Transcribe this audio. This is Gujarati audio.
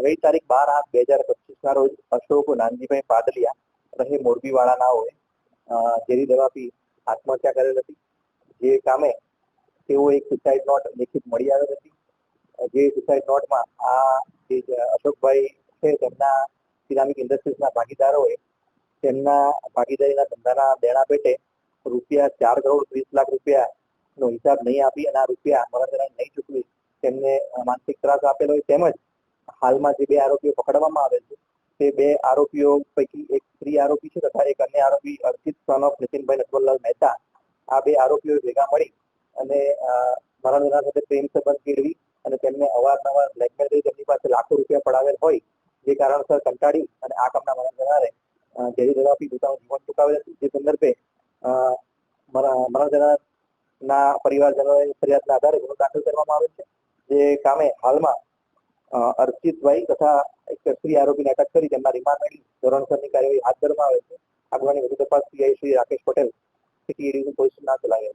ગઈ તારીખ 12/8/2025 રોજ અશોક નાનજીભાઈ પાડલિયા રહે મોરબીવાળાના હોય ઝેરી દવા પી આત્મહત્યા કરેલ હતી. જે કામે તેઓ એક સુસાઇડ નોટ લેખિત મળી આવેલ હતી. જે સુસાઇડ નોટમાં આ જે અશોકભાઈ છે તેમના સિરામિક ઇન્ડસ્ટ્રીઝના ભાગીદારોએ તેમના ભાગીદારીના ધંધાના દેણા પેટે ₹4,30,00,000 નો હિસાબ નહીં આપી અને આ રૂપિયા મરણજનાને નહીં ચૂકવી તેમને માનસિક ત્રાસ આપેલો હોય. તેમજ હાલમાં જે 2 આરોપીઓ પકડવામાં આવેલ છે તે 2 આરોપીઓ પૈકી એક સ્ત્રી આરોપી છે તથા એક અન્ય આરોપી અર્ચિત સન ઓફ નીતિનભાઈ નટવરલાલ મહેતા. આ 2 આરોપીઓ ભેગા મળી અને મરણજના સાથે પ્રેમ સંબંધ કેળવી અને તેમને અવારનવાર બ્લેકમેલ કરી તેમની પાસે લાખો રૂપિયા પડાવેલ હોય. જે કારણસર કંટાળી અને આ કામના મરણજનાને ઝેરી દવા પી પોતાનું જીવન ટૂંકાવેલ હતું. જે સંદર્ભે મરણજનાના પરિવારજનોએ ફરિયાદના આધારે ગુનો દાખલ કરવામાં આવેલ છે. જે કામે હાલમાં અર્ચિતભાઈ તથા એક સ્ત્રી આરોપીને અટક કરી તેમના રિમાન્ડ મેળવી ધોરણસરની કાર્યવાહી હાથ ધરવામાં આવે છે. આગળની વધુ તપાસ PI Shri Rakesh Patel city addition police ના ચલાવે.